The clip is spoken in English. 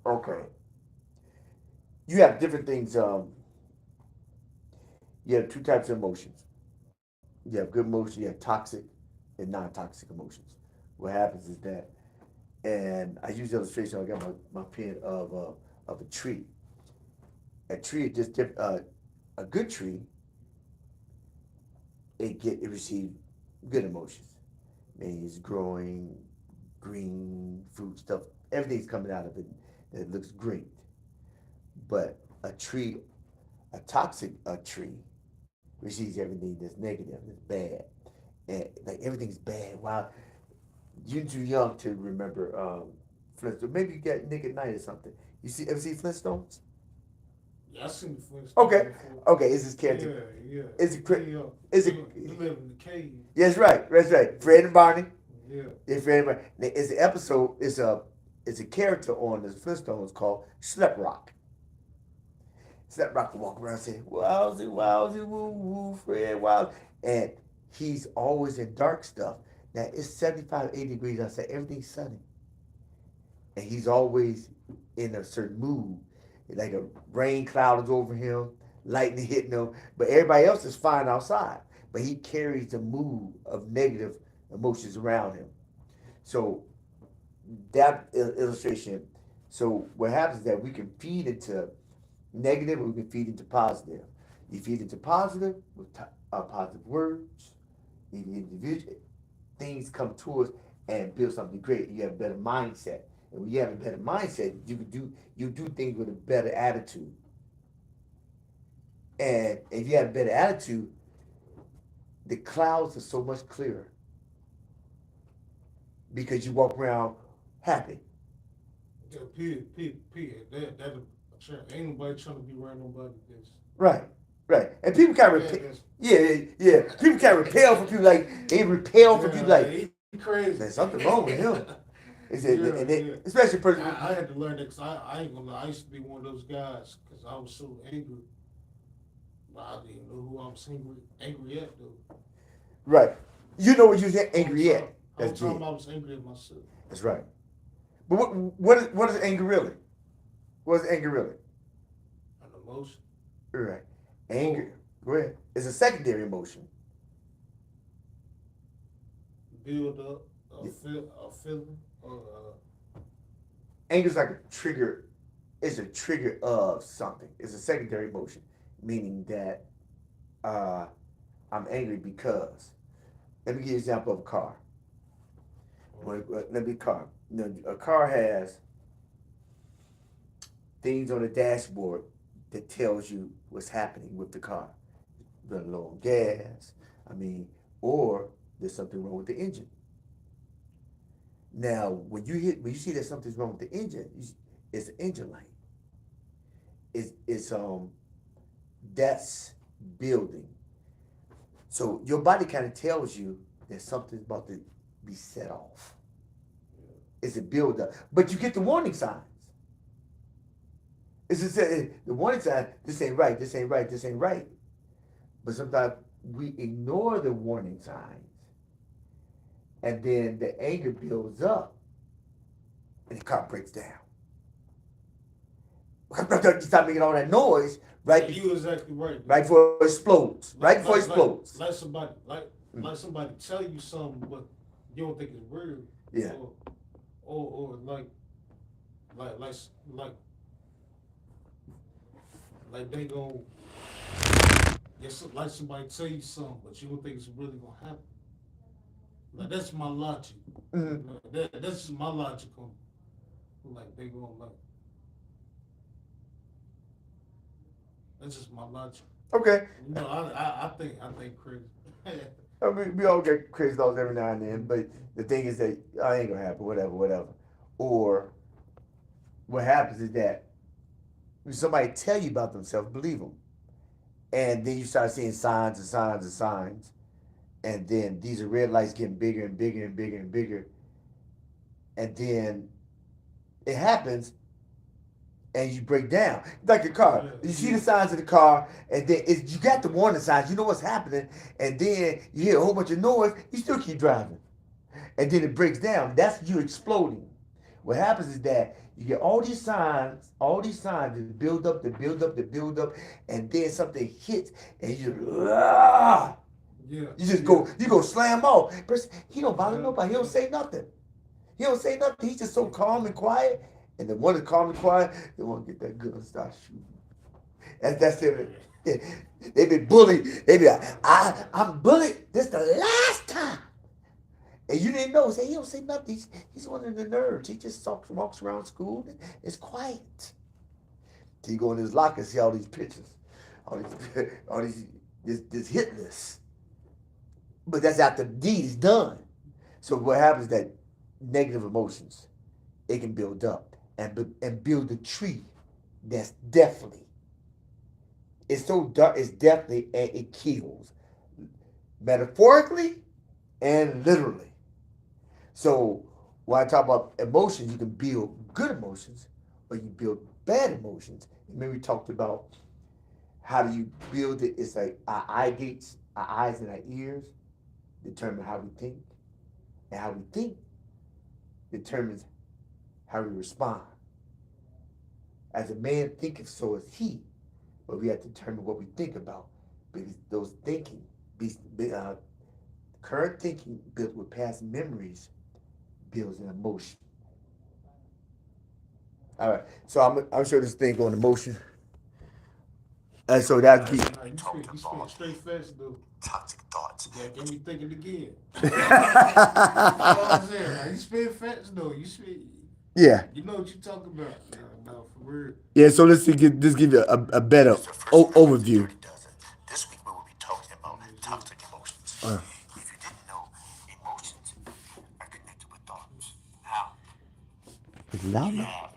Okay. You have different things. You have two types of emotions. You have good emotions, you have toxic and non-toxic emotions. What happens is that, and I use the illustration. I got my pen of a tree. A tree just a good tree. It receives good emotions. Maybe it's growing, green fruit stuff. Everything's coming out of it that looks great. But a toxic tree receives everything that's negative, that's bad, and like everything's bad. Wow, you're too young to remember Flintstones. Maybe you got Nick at Night or something. You see ever see Flintstones? Yeah, I seen the Flintstones Okay, before. okay. Is this character? Yeah, yeah. Is it? Is They it? they live in the cave. Yes, right. That's right. Fred and Barney. Yeah. It's Fred and Barney. It's an episode. It's a character on the Flintstones called Slep Rock. Slap Rock will walk around and say, "Wowzy, wowzy, woo, woo, Fred, wow." And he's always in dark stuff. Now it's 75, 80 degrees outside. Everything's sunny. And he's always in a certain mood. Like a rain cloud is over him, lightning hitting him. But everybody else is fine outside. But he carries the mood of negative emotions around him. So that illustration. So what happens is that we can feed into negative, or we can feed into positive. You feed into positive with positive words. Individual things come to us and build something great. You have a better mindset, and when you have a better mindset, you do things with a better attitude. And if you have a better attitude, the clouds are so much clearer because you walk around happy. Yeah, ain't nobody trying to be around nobody that's Right, right. And people can yeah, repel. that's Yeah, yeah, yeah. People can repel from people like they repel from people yeah, like he crazy. there's something wrong with him. Is it, Yeah, and yeah. they, especially a person. I had to learn that because I ain't gonna lie. I used to be one of those guys because I was so angry. But I didn't know who I was angry at though. Right. You know what you're Whole angry time, at. whole That's time big. I was angry at myself. That's right. But what is anger really? What is anger really? An emotion. Right. Oh, Anger. Go ahead. It's a secondary emotion. build up a feeling. Anger is like a trigger. It's a trigger of something. It's a secondary emotion, meaning that uh, I'm angry because. Let me give you an example of a car. Let me car. You know, a car has things on the dashboard that tells you what's happening with the car. Running low on gas. I mean, or there's something wrong with the engine. Now, when you see that something's wrong with the engine, it's an engine light. It's that's building. So your body kind of tells you that something's about to be set off. It's a build up, but you get the warning signs. It's just the warning sign. This ain't right. This ain't right. This ain't right. But sometimes we ignore the warning signs, and then the anger builds up, and the car breaks down. You stop making all that noise Yeah, you exactly right. right before it explodes. Right before it explodes. Like somebody tell you something, but you don't think it's real, Yeah. or or like like like like they go yes like somebody tell you something, but you don't think it's really gonna happen. Like that's my logic. Mm-hmm. That's just my logic on like they go like that's just my logic. Okay. I think crazy. I mean, we all get crazy thoughts every now and then, but the thing is that I ain't gonna happen. Whatever, whatever. Or what happens is that when somebody tell you about themselves, believe them, and then you start seeing signs and signs and signs, and then these are red lights getting bigger and bigger and bigger and bigger, and then it happens, and you break down like the car. Yeah, You see yeah. the signs of the car, and then you got the warning signs. You know what's happening, and then you hear a whole bunch of noise. You still keep driving, and then it breaks down. That's you exploding. What happens is that you get all these signs that build up, and then something hits, and Yeah. you just go, you go slam off. He don't bother Yeah. nobody. He don't say nothing. He don't say nothing. He's just so calm and quiet. And the one that's calm and quiet, they want to get that gun and start shooting. That's it. They been bullied. They be like, I'm bullied. This the last time. And you didn't know. Say he don't say nothing. He's one of the nerds. He just walks around school. And it's quiet. Till you go in his locker and see all these pictures, all these this hit list. But that's after the deed is done. So what happens is that negative emotions, it can build up and build a tree that's definitely. It's so dark. It's definitely and it kills, metaphorically and literally. So when I talk about emotions, you can build good emotions, or you build bad emotions. Remember we talked about how do you build it? It's like our eye gates, our eyes and our ears determine how we think, and how we think determines how we respond. As a man thinketh, so is he. But we have to determine what we think about, because those thinking, current thinking built with past memories, builds an emotion. All right, so I'm sure this thing on emotion, and so that be. Nah, you spit straight facts though. Toxic thoughts. Yeah, get me thinking again. You know what I'm saying? Like, you spit facts though. You spit. Yeah. You know what you talking about. Nah, for real. Yeah, so let's give you a better overview. This week we will be talking about toxic emotions. If you didn't know, emotions are connected with thoughts. How? It's loud now.